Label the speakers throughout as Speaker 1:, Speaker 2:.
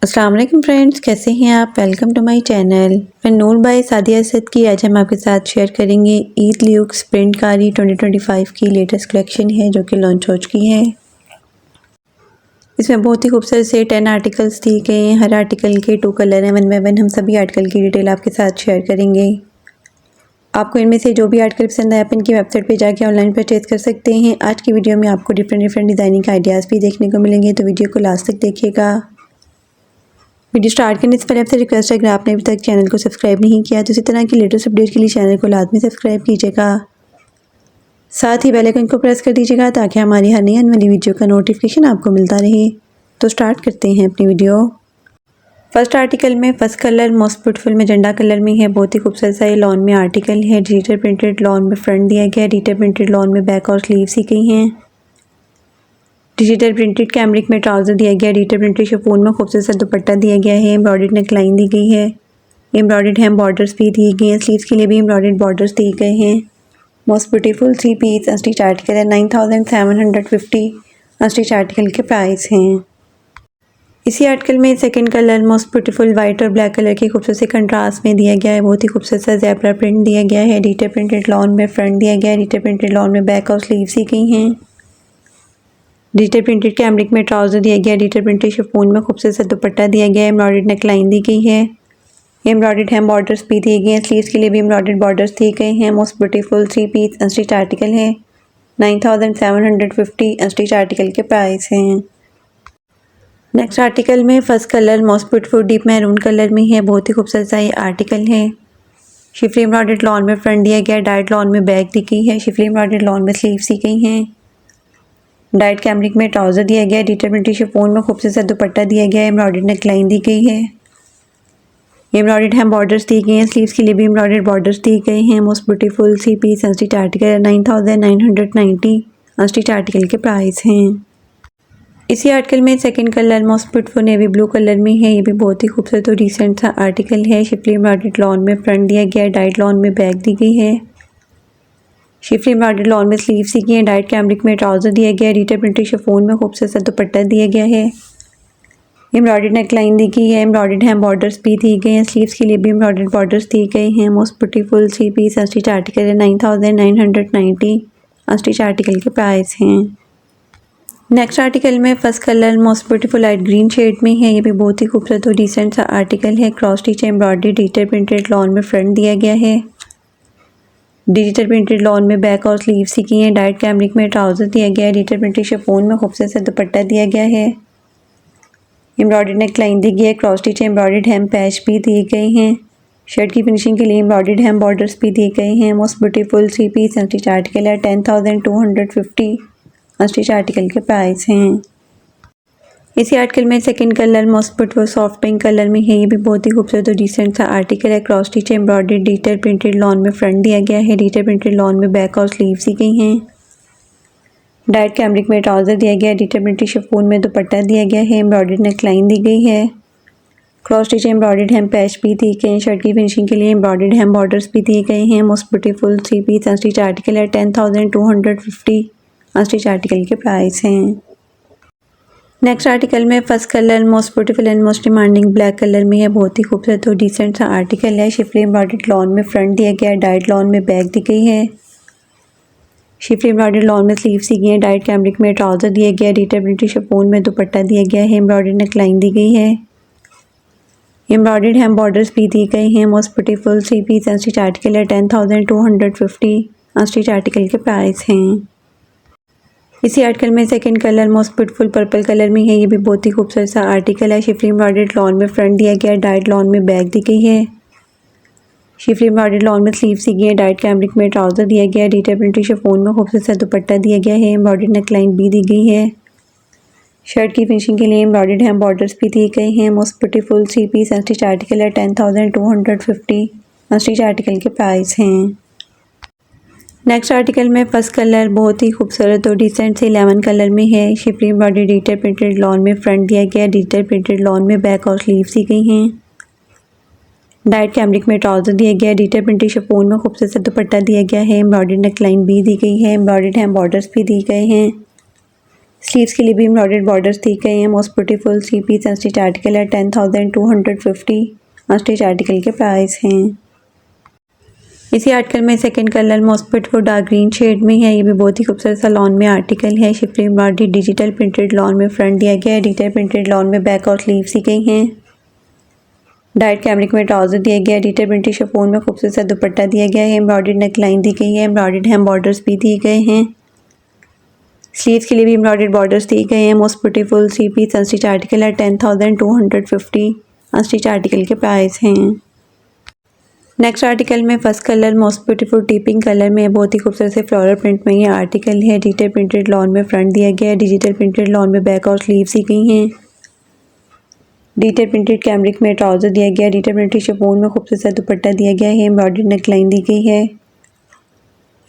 Speaker 1: अस्सलाम वालेकुम फ्रेंड्स, कैसे हैं आप। Welcome to my channel. मैं नूर बाय सादिया असद की आज हम आपके साथ शेयर करेंगे ईद ल्यूक्स प्रिंट कारी 2025 की लेटेस्ट कलेक्शन है जो कि लॉन्च हो चुकी है। इसमें बहुत ही खूबसूरत से 10 आर्टिकल्स दिए गए हैं। हर आर्टिकल के 2 कलर हैं। वन बाय वन हम सभी आर्टिकल की डिटेल आपके साथ शेयर करेंगे। आपको इनमें से जो भी आर्टिकल पसंद आए आप इनकी वेबसाइट पे जाके ऑनलाइन परचेज कर सकते हैं। आज की वीडियो में आपको डिफरेंट डिज़ाइनिंग आइडियाज़ भी देखने को मिलेंगे, तो वीडियो को लास्ट तक देखिएगा। वीडियो स्टार्ट करने से पहले आपसे रिक्वेस्ट है, अगर आपने अभी तक चैनल को सब्सक्राइब नहीं किया तो इसी तरह की लेटेस्ट अपडेट के लिए चैनल को लाजमी सब्सक्राइब कीजिएगा। साथ ही बेल आइकन को प्रेस कर दीजिएगा ताकि हमारी हर नई आने वाली वीडियो का नोटिफिकेशन आपको मिलता रहे। तो स्टार्ट करते हैं अपनी वीडियो। फर्स्ट आर्टिकल में first colour most beautiful मैजेंडा colour में है। बहुत ही खूबसूरत सा ये लॉन में आर्टिकल है। डिजिटल प्रिंटेड लॉन में फ्रंट दिया गया है। डिजिटल प्रिंटेड लॉन में बैक और स्लीव्स दी गई हैं। डिजिटल प्रिंटेड कैमरिक में ट्राउज़र दिया गया है। डिजिटल प्रिंटेड शिफॉन में खूबसूरत सा दुपट्टा दिया गया है। एम्ब्रॉयडर्ड नेकलाइन दी गई है। एम्ब्रॉयडर्ड हैम बॉर्डर्स भी दिए गए हैं। स्लीव्स के लिए भी एम्ब्रॉयडर्ड बॉर्डर्स दिए गए हैं। Most beautiful 3 piece unstitch article है। 9750 अनस्टिच आर्टिकल के प्राइस हैं। इसी आर्टिकल में second colour most beautiful white और ब्लैक कलर के खूबसूरत से कंट्रास्ट में दिया गया है। बहुत ही खूबसूरत सा ज़ेब्रा प्रिंट दिया गया है। डिजिटल प्रिंटेड लॉन में फ्रंट दिया गया है। डिजिटल प्रिंटेड लॉन में बैक और स्लीव्स दी गई हैं। डिजिटल प्रिंटेड कैमरिक में ट्राउज़र दिया गया है। डिजिटल प्रिंटेड शिफॉन में खूबसूरत सा दुपट्टा दिया गया है। एम्ब्रॉयडर्ड नेकलाइन दी गई है। एम्ब्रॉयडर्ड हैम बॉर्डर्स भी दिए गए हैं। स्लीव्स के लिए भी एम्ब्रॉयडर्ड बॉर्डर्स दिए गए हैं। Most beautiful 3 piece unstitch article है। 9750 अनस्टिच आर्टिकल के प्राइस हैं। नेक्स्ट आर्टिकल में first colour most beautiful deep maroon colour में है। बहुत ही खूबसूरत सा ये आर्टिकल है। शिफली एम्ब्रॉयडर्ड लॉन में फ्रंट दिया गया है। डाइट लॉन में बैक दी गई है। शिफली एम्ब्रॉयडर्ड लॉन में स्लीव्स दी गई हैं। डाइट कैमरिक में ट्राउज़र दिया गया है। डिजिटल प्रिंटेड शिफॉन में खूबसूरत सा दुपट्टा दिया गया है। एम्ब्रॉयडर्ड नेकलाइन दी गई है। एम्ब्रॉयडर्ड हैम बॉर्डर्स दिए गए हैं। स्लीव्स के लिए भी एम्ब्रॉयडर्ड बॉर्डर्स दिए गए हैं। Most beautiful 3 piece unstitch article है। 9990 अनस्टिच आर्टिकल के प्राइस हैं। इसी आर्टिकल में second colour most beautiful navy blue colour में है। ये भी बहुत ही खूबसूरत और डिसेंट सा आर्टिकल है। शिफली एम्ब्रॉयडर्ड लॉन में फ्रंट दिया गया है। डाइट लॉन में बैक दी गई है। शिफली एम्ब्रॉयडर्ड लॉन में स्लीव्स दी गई हैं। डाइट कैमरिक में ट्राउज़र दिया गया है। डिजिटल प्रिंटेड शिफॉन में खूबसूरत सा दुपट्टा दिया गया है। एम्ब्रॉयडर्ड नेकलाइन दी गई है। एम्ब्रॉयडर्ड हैम बॉर्डर्स भी दिए गए हैं। स्लीव्स के लिए भी एम्ब्रॉयडर्ड बॉर्डर्स दिए गए हैं। Most beautiful 3 piece unstitch article है। 9990 अनस्टिच आर्टिकल के प्राइस हैं। नेक्स्ट आर्टिकल में first colour most beautiful light green shade में है। ये भी बहुत ही खूबसूरत और डिसेंट सा आर्टिकल है। Cross stitch embroidery digital printed lawn में फ्रंट दिया गया है। डिजिटल प्रिंटेड लॉन में बैक और स्लीव्स दी गई हैं। डाइट कैमरिक में ट्राउज़र दिया गया है। डिजिटल प्रिंटेड शिफॉन में खूबसूरत सा दुपट्टा दिया गया है। एम्ब्रॉयडर्ड नेकलाइन दी गई है। क्रॉस स्टिच एम्ब्रॉयडर्ड हैम पैच भी दिए गए हैं। शर्ट की फिनिशिंग के लिए एम्ब्रॉयडर्ड हैम बॉर्डर्स भी दिए गए हैं। Most beautiful 3 piece unstitch article है। 10250 अनस्टिच आर्टिकल के प्राइस हैं। इसी आर्टिकल में second colour most beautiful soft pink colour में है। ये भी बहुत ही खूबसूरत और डिसेंट सा आर्टिकल है। Cross stitch embroidered digital printed lawn में फ्रंट दिया गया है। डिजिटल प्रिंटेड लॉन में बैक और स्लीव्स दी गई हैं। डाइट कैमरिक में ट्राउज़र दिया गया है। डिजिटल प्रिंटेड शिफॉन में दुपट्टा दिया गया है। एम्ब्रॉयडर्ड नेकलाइन दी गई है। क्रॉस स्टिच एम्ब्रॉयडर्ड हैम पैच भी दिए गए हैं। शर्ट की फिनिशिंग के लिए एम्ब्रॉयडर्ड हैम बॉर्डर्स भी दिए गए हैं। Most beautiful 3 piece unstitch article है। 10250 अनस्टिच आर्टिकल के प्राइस हैं। नेक्स्ट आर्टिकल में first colour most beautiful and most demanding black colour में है। बहुत ही खूबसूरत और डिसेंट सा आर्टिकल है। शिफली एम्ब्रॉयडर्ड लॉन में फ्रंट दिया गया है। डाइट लॉन में बैक दी गई है। शिफली एम्ब्रॉयडर्ड लॉन में स्लीव्स दी गई हैं। डाइट कैमरिक में ट्राउज़र दिया गया है। डिजिटल प्रिंटेड शिफॉन में दुपट्टा दिया गया है। एम्ब्रॉयडर्ड नेकलाइन दी गई है। एम्ब्रॉयडर्ड हैम बॉर्डर्स भी दिए गए हैं। Most beautiful 3 piece unstitch article है। 10250 अनस्टिच आर्टिकल के प्राइस हैं। इसी आर्टिकल में second colour most beautiful purple colour में है। ये भी बहुत ही खूबसूरत सा आर्टिकल है। शिफली एम्ब्रॉयडर्ड लॉन में फ्रंट दिया गया है। डाइट लॉन में बैक दी गई है। शिफली एम्ब्रॉयडर्ड लॉन में स्लीव्स दी गई है। डाइट कैमरिक में ट्राउज़र दिया गया है। डिजिटल प्रिंटेड शिफॉन में खूबसूरत सा दुपट्टा दिया गया है। एम्ब्रॉयडर्ड नेकलाइन भी दी गई है। शर्ट की फिनिशिंग के लिए एम्ब्रॉयडर्ड हैम बॉर्डर्स भी दिए गए हैं। Most beautiful 3 piece unstitch article है। 10250 अनस्टिच आर्टिकल के प्राइस हैं। नेक्स्ट आर्टिकल में फर्स्ट कलर बहुत ही खूबसूरत और डिसेंट से लेमन कलर में है। Schiffli embroidery digital printed lawn में फ्रंट दिया गया है। डिजिटल प्रिंटेड लॉन में बैक और स्लीव्स दी गई हैं। डाइट कैमरिक में ट्राउज़र दिया गया है। डिजिटल प्रिंटेड शिफॉन में खूबसूरत सा दुपट्टा दिया गया है। एम्ब्रॉयडर्ड नेकलाइन भी दी गई है। एम्ब्रॉयडर्ड हैम बॉर्डर्स भी दिए गए हैं। स्लीव्स के लिए भी एम्ब्रॉयडर्ड बॉर्डर्स दिए गए हैं। Most beautiful 3 piece unstitch article है 10,250। अनस्टिच आर्टिकल के प्राइस हैं। इसी आर्टिकल में second colour most beautiful dark green shade में है। ये भी बहुत ही खूबसूरत सा लॉन में आर्टिकल है। Schiffli embroidery digital printed lawn में फ्रंट दिया गया है। डिजिटल प्रिंटेड लॉन में बैक और स्लीव्स दी गई हैं। डाइट कैमरिक में ट्राउजर दिया गया है। डिजिटल प्रिंटेड शिफॉन में खूबसूरत सा दुपट्टा दिया गया है। एम्ब्रॉयडर्ड नेक लाइन दी गई है। एम्ब्रॉयडर्ड हैम बॉर्डर्स भी दिए गए हैं। स्लीव्स के लिए भी एम्ब्रॉयडर्ड बॉर्डर्स दिए गए हैं। Most beautiful 3 piece unstitch article है 10,250। अनस्टिच आर्टिकल के प्राइस हैं। नेक्स्ट आर्टिकल में फर्स्ट कलर मोस्ट ब्यूटीफुल टीपिंग कलर में बहुत ही खूबसूरत से फ्लोरल प्रिंट में ये आर्टिकल है। डिजिटल प्रिंटेड लॉन में फ्रंट दिया गया है। डिजिटल प्रिंटेड लॉन में बैक और स्लीव्स दी गई हैं। डिजिटल प्रिंटेड कैमरिक में ट्राउजर दिया गया है। डिजिटल प्रिंटेड शिफॉन में खूबसूरत सा दुपट्टा दिया गया है। एम्ब्रॉयडर्ड नेक लाइन दी गई है।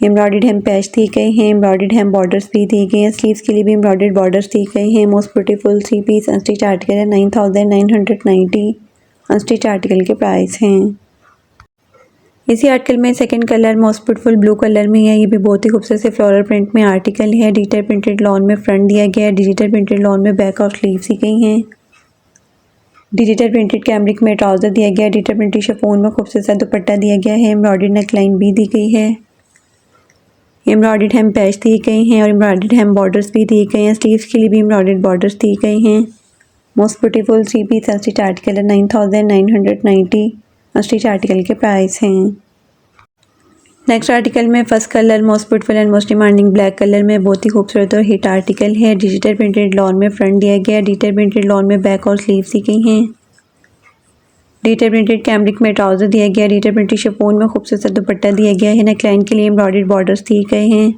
Speaker 1: एम्ब्रॉयडर्ड हैम पैच दिए गए हैं। एम्ब्रॉयडर्ड हैम बॉर्डर्स भी दिए गए हैं। स्लीव्स के लिए भी एम्ब्रॉयडर्ड बॉर्डर्स दिए गए हैं। Most beautiful 3 piece unstitch article है 9,990। अनस्टिच आर्टिकल के प्राइस हैं। इसी आर्टिकल में second colour most beautiful blue colour में है। ये भी बहुत ही खूबसूरत से फ्लोरल प्रिंट में आर्टिकल है। डिजिटल प्रिंटेड लॉन में फ्रंट दिया गया है। डिजिटल प्रिंटेड लॉन में बैक और स्लीव्स दी गई हैं। डिजिटल प्रिंटेड कैमरिक में ट्राउजर दिया गया है। डिजिटल प्रिंटेड शिफॉन में खूबसूरत सा दुपट्टा दिया गया है। एम्ब्रॉयडर्ड नेक लाइन भी दी गई है। एम्ब्रॉयडर्ड हैम पैच दिए गए हैं और एम्ब्रॉयडर्ड हैम बॉर्डर्स भी दिए गए हैं। स्लीव्स के लिए भी एम्ब्रॉयडर्ड बॉर्डर्स दिए गए हैं। Most beautiful 3 piece unstitch article है 9,990। अनस्टिच आर्टिकल के प्राइस हैं। नेक्स्ट आर्टिकल में first colour most beautiful and most demanding black colour में बहुत ही खूबसूरत और हिट आर्टिकल है। डिजिटल प्रिंटेड लॉन में फ्रंट दिया गया है। डिजिटल प्रिंटेड लॉन में बैक और स्लीव्स दी गई हैं। डिजिटल प्रिंटेड कैमरिक में ट्राउजर दिया गया है। डिजिटल प्रिंटेड शिफॉन में खूबसूरत सा दुपट्टा दिया गया है। नेकलाइन के लिए एम्ब्रॉयडर्ड बॉर्डर्स दिए गए हैं।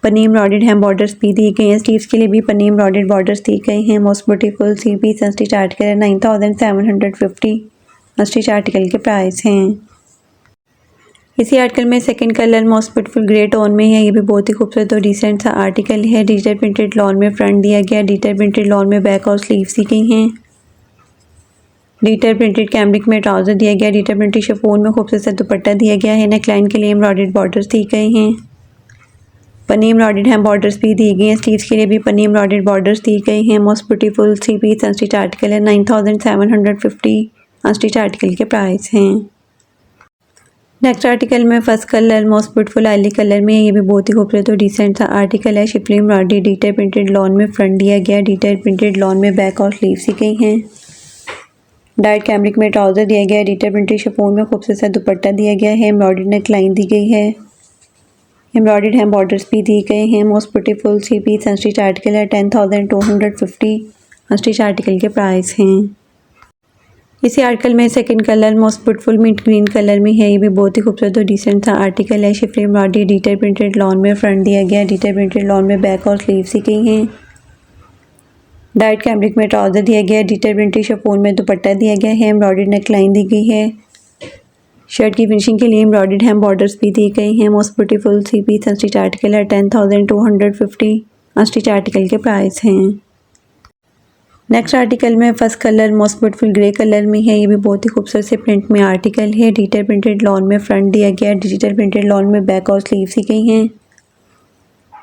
Speaker 1: पन्नी एम्ब्रॉयडर्ड हैम बॉर्डर्स भी दिए गए हैं। स्लीव्स के लिए भी पन्नी एम्ब्रॉयडर्ड बॉर्डर्स दिए गए हैं। Most beautiful 3 piece unstitch article है 9,750। अनस्टिच आर्टिकल के प्राइस हैं। इसी आर्टिकल में second colour most beautiful grey tone में है। ये भी बहुत ही खूबसूरत और डिसेंट सा आर्टिकल है। डिजिटल प्रिंटेड लॉन में फ्रंट दिया गया है। डिजिटल प्रिंटेड लॉन में बैक और स्लीव्स दी गई हैं। डिजिटल प्रिंटेड कैमरिक में ट्राउजर दिया गया है। डिजिटल प्रिंटेड शिफॉन में खूबसूरत सा दुपट्टा दिया गया है। नेकलाइन के लिए एम्ब्रॉयडर्ड बॉर्डर्स दिए गए हैं। पन्नी एम्ब्रॉयडर्ड हैम बॉर्डर्स भी दिए गए हैं। स्लीव्स के लिए भी पन्नी एम्ब्रॉयडर्ड बॉर्डर्स दिए गए हैं। Most beautiful 3 piece unstitch article है 9,750। अनस्टिच आर्टिकल के प्राइस हैं। नेक्स्ट आर्टिकल में फर्स्ट कलर मोस्ट ब्यूटीफुल आइली कलर में है। ये भी बहुत ही खूबसूरत और डिसेंट सा आर्टिकल है। Schiffli embroidery digital printed lawn में फ्रंट दिया गया है। डिजिटल प्रिंटेड लॉन में बैक और स्लीव्स दी गई हैं। डाइट कैमरिक में ट्राउजर दिया गया है। डिजिटल प्रिंटेड शिफॉन में खूबसूरत सा दुपट्टा दिया गया है। एम्ब्रॉयडर्ड नेक लाइन दी गई है। एम्ब्रॉयडर्ड हैम बॉर्डर्स भी दिए गए हैं। Most beautiful 3 piece unstitch article है 10,250। अनस्टिच आर्टिकल के प्राइस हैं। इसी आर्टिकल में second colour most beautiful mint green colour में है। ये भी बहुत ही खूबसूरत और डिसेंट सा आर्टिकल है। Schiffli embroidery digital printed lawn में फ्रंट दिया गया है। डिजिटल प्रिंटेड लॉन में बैक और स्लीव्स दी गई हैं। डाइट कैमरिक में ट्राउजर दिया गया है। डिजिटल प्रिंटेड शिफॉन में दुपट्टा दिया गया है। एम्ब्रॉयडर्ड नेक लाइन दी गई है। शर्ट की फिनिशिंग के लिए एम्ब्रॉयडर्ड हैम बॉर्डर्स भी दिए गए हैं। Most beautiful 3 piece unstitch article है 10,250। अनस्टिच आर्टिकल के प्राइस हैं। नेक्स्ट आर्टिकल में first colour most beautiful grey colour में है। ये भी बहुत ही खूबसूरत से प्रिंट में आर्टिकल है। डिजिटल प्रिंटेड लॉन में फ्रंट दिया गया है। डिजिटल प्रिंटेड लॉन में बैक और स्लीव्स दी गई हैं।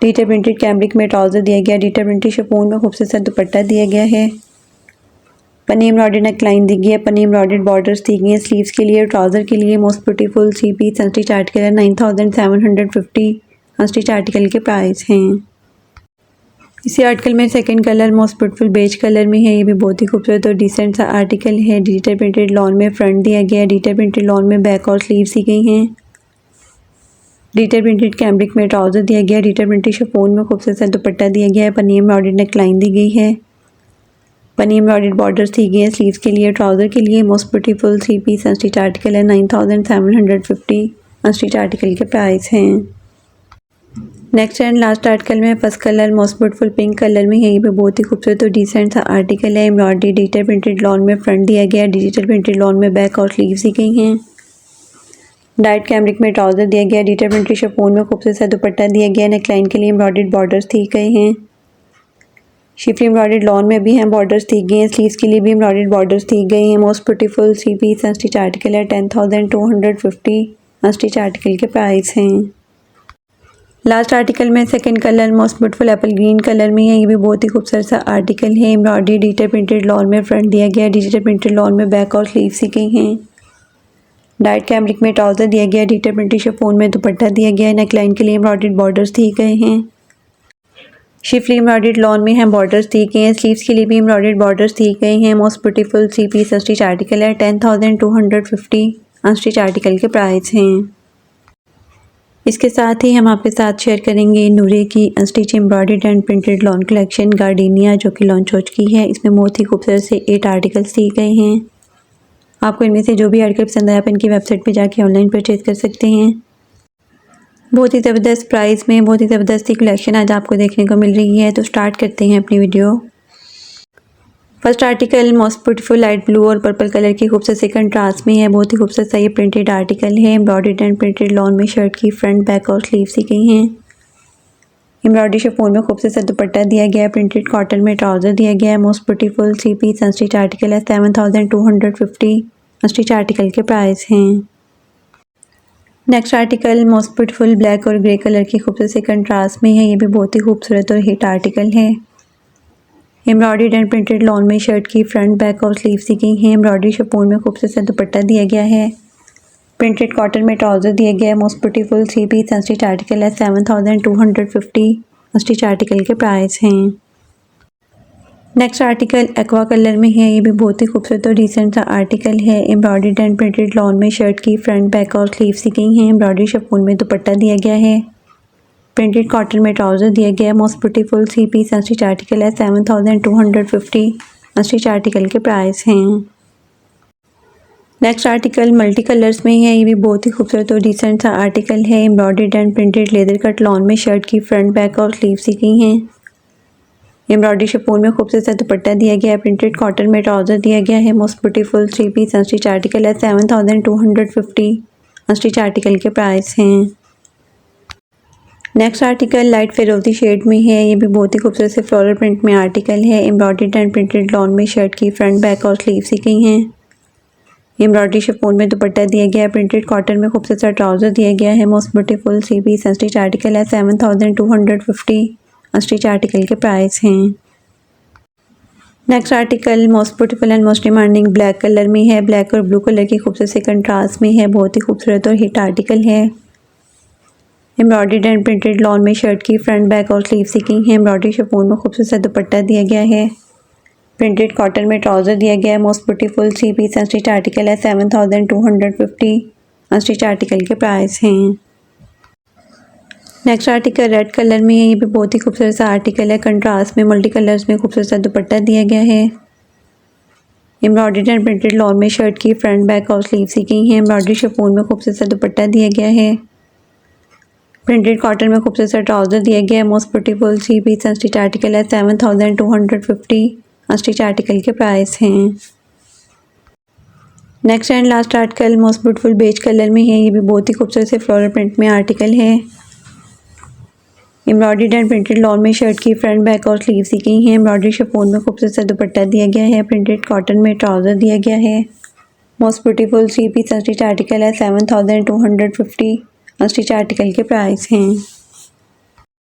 Speaker 1: डिजिटल प्रिंटेड कैमरिक में ट्राउजर दिया गया है। डिजिटल प्रिंटेड शिफॉन में खूबसूरत सा दुपट्टा दिया गया है। पन्नी एम्ब्रॉयडर्ड नेक लाइन दी गई है। पन्नी एम्ब्रॉयडर्ड बॉर्डर्स दी गई हैं। स्लीव्स के लिए ट्राउजर के लिए most beautiful 3 piece unstitch article है 9,750। अनस्टिच आर्टिकल के प्राइस हैं। इसी आर्टिकल में second colour most beautiful beige colour में है। ये भी बहुत ही खूबसूरत और डिसेंट सा आर्टिकल है। डिजिटल प्रिंटेड लॉन में फ्रंट दिया गया है। डिजिटल प्रिंटेड लॉन में बैक और स्लीव्स दी गई हैं। डिजिटल प्रिंटेड कैमरिक में ट्राउजर दिया गया है। डिजिटल प्रिंटेड शिफॉन में खूबसूरत सा दुपट्टा दिया गया है। पन्नी एम्ब्रॉयडर्ड नेक लाइन दी गई है। पन्नी एम्ब्रॉयडर्ड बॉर्डर्स दी गई है। स्लीव्स के लिए ट्राउजर के लिए most beautiful 3 piece unstitch article है 9,750। अनस्टिच आर्टिकल के प्राइस हैं। नेक्स्ट एंड लास्ट आर्टिकल में first colour most beautiful pink colour में है। ये भी बहुत ही खूबसूरत और डिसेंट सा आर्टिकल है। एम्ब्रॉयडरी डिजिटल प्रिंटेड लॉन में फ्रंट दिया गया है। डिजिटल प्रिंटेड लॉन में बैक और स्लीव्स दी गई हैं। डाइट कैमरिक में ट्राउजर दिया गया है। डिजिटल प्रिंटेड शिफॉन में खूबसूरत सा दुपट्टा दिया गया है। नेकलाइन के लिए एम्ब्रॉयडर्ड बॉर्डर्स दिए गए हैं। शिफली एम्ब्रॉयडर्ड लॉन में भी हैं बॉर्डर्स दी गई हैं। स्लीव्स के लिए भी एम्ब्रॉयडर्ड बॉर्डर्स दी गई हैं। Most beautiful 3 piece unstitch article है 10,250। अनस्टिच आर्टिकल के प्राइस हैं। लास्ट आर्टिकल में second colour most beautiful apple green colour में है। ये भी बहुत ही खूबसूरत सा आर्टिकल है। एम्ब्रॉयडरी डिजिटल प्रिंटेड लॉन में फ्रंट दिया गया है, डिजिटल प्रिंटेड लॉन में बैक और स्लीव सी गई हैं। डाइट कैमरिक में ट्राउजर दिया गया है, डिजिटल प्रिंटेड शिफॉन में दुपट्टा दिया गया है। नेकलाइन के लिए एम्ब्रॉयडरी बॉर्डर्स दिए गए हैं। शिफली एम्ब्रॉयडर्ड लॉन में हैं, बॉर्डर्स दिए गए हैं। स्लीव्स के लिए भी एम्ब्रॉयडर्ड बॉर्डर्स दिए गए हैं। Most beautiful 3 piece unstitch article है। 10,250 अनस्टिच आर्टिकल के प्राइस हैं। इसके साथ ही हम आपके साथ शेयर करेंगे नूरे की unstitch embroidered and printed lawn collection gardenia, जो कि लॉन्च हो चुकी है। इसमें बहुत ही खूबसूरत से 8 आर्टिकल्स दिए गए हैं। आपको इनमें से जो भी आर्टिकल पसंद आए आप इनकी वेबसाइट पे जाके ऑनलाइन परचेज कर सकते हैं। बहुत ही ज़बरदस्त प्राइस में बहुत ही ज़बरदस्त कलेक्शन आज आपको देखने को मिल रही है। तो स्टार्ट करते हैं अपनी video. First article most beautiful light blue और पर्पल कलर की खूबसूरत से कंट्रास्ट में है। बहुत ही खूबसूरत सा ये प्रिंटेड आर्टिकल है। एम्ब्रॉयडर्ड एंड प्रिंटेड लॉन में शर्ट की फ्रंट बैक और स्लीव सी गई हैं। एम्ब्रॉयडरी शिफॉन में खूबसूरत सा दुपट्टा दिया गया है। प्रिंटेड कॉटन में ट्राउजर दिया गया है। Most beautiful 3 piece unstitch article है। 7,250 अनस्टिच आर्टिकल के प्राइस हैं। Next article most beautiful black और ग्रे कलर की खूबसूरत से कंट्रास्ट में है। ये भी बहुत ही खूबसूरत और हिट आर्टिकल है। एम्ब्रॉयडर्ड एंड प्रिंटेड लॉन में शर्ट की फ्रंट बैक और स्लीव सी गई हैं। एम्ब्रॉयडरी शिफॉन में खूबसूरत सा दुपट्टा दिया गया है। प्रिंटेड कॉटन में ट्राउजर दिया गया है। Most beautiful 3 piece unstitch article है। 7,250 अनस्टिच आर्टिकल के प्राइस हैं। नेक्स्ट आर्टिकल एक्वा कलर में है। ये भी बहुत ही खूबसूरत और डिसेंट सा आर्टिकल है। एम्ब्रॉयडर्ड एंड प्रिंटेड लॉन में शर्ट की फ्रंट बैक और स्लीव सी गई हैं। एम्ब्रॉयडरी शिफॉन में दुपट्टा दिया गया है। प्रिंटेड कॉटन में ट्राउजर दिया गया है। Most beautiful 3 piece unstitch article है। 7,250 अनस्टिच आर्टिकल के प्राइस हैं। नेक्स्ट आर्टिकल मल्टी कलर्स में है। ये भी बहुत ही खूबसूरत और डिसेंट सा आर्टिकल है। Embroidered and printed leather cut lawn में शर्ट की फ्रंट बैक और स्लीव सी गई हैं। एम्ब्रॉयडरी शिफॉन में खूबसूरत सा दुपट्टा दिया गया है। प्रिंटेड कॉटन में ट्राउजर दिया गया है। Most beautiful 3 piece unstitch article है। 7,250 अनस्टिच आर्टिकल के प्राइस हैं। नेक्स्ट आर्टिकल लाइट फिरोजी शेड में है। ये भी बहुत ही खूबसूरत से फ्लोरल प्रिंट में आर्टिकल है। एम्ब्रॉयडर्ड एंड प्रिंटेड लॉन में शर्ट की फ्रंट बैक और स्लीव सी गई हैं। एम्ब्रॉयडरी शिफॉन में दुपट्टा दिया गया है। प्रिंटेड कॉटन में खूबसूरत सा ट्राउजर दिया गया है। Most beautiful 3 piece unstitch article है। 7,250 अनस्टिच आर्टिकल के प्राइस हैं। Next article most beautiful and most demanding black colour में है। ब्लैक और ब्लू कलर की खूबसूरत से कंट्रास्ट में है। बहुत ही खूबसूरत और हिट आर्टिकल है। एम्ब्रॉयडर्ड एंड प्रिंटेड लॉन में शर्ट की फ्रंट बैक और स्लीव सी गई हैं। एम्ब्रॉयडरी शिफॉन में खूबसूरत सा दुपट्टा दिया गया है। प्रिंटेड कॉटन में ट्राउजर दिया गया है। Most beautiful 3 piece unstitch article है। 7,250 अनस्टिच आर्टिकल के प्राइस हैं। नेक्स्ट आर्टिकल रेड कलर में है। ये भी बहुत ही खूबसूरत सा आर्टिकल है। कंट्रास्ट में मल्टी कलर्स में खूबसूरत सा दुपट्टा दिया गया है। एम्ब्रॉयडर्ड एंड प्रिंटेड लॉन में शर्ट की फ्रंट बैक और स्लीव सी गई हैं। एम्ब्रॉयडरी शिफॉन में खूबसूरत सा दुपट्टा दिया गया है। प्रिंटेड कॉटन में खूबसूरत सा ट्राउजर दिया गया है। Most beautiful 3 piece unstitch article है। 7,250 अनस्टिच आर्टिकल के प्राइस हैं। Next and last article most beautiful beige colour में है। ये भी बहुत ही खूबसूरत से फ्लोरल प्रिंट में आर्टिकल है। एम्ब्रॉयडर्ड एंड प्रिंटेड लॉन में शर्ट की फ्रंट बैक और स्लीव सी गई हैं। एम्ब्रॉयडरी शिफॉन में खूबसूरत सा दुपट्टा दिया गया है। प्रिंटेड कॉटन में ट्राउजर दिया गया है। Most beautiful 3 piece unstitch article है। 7,250 अनस्टिच आर्टिकल के प्राइस हैं।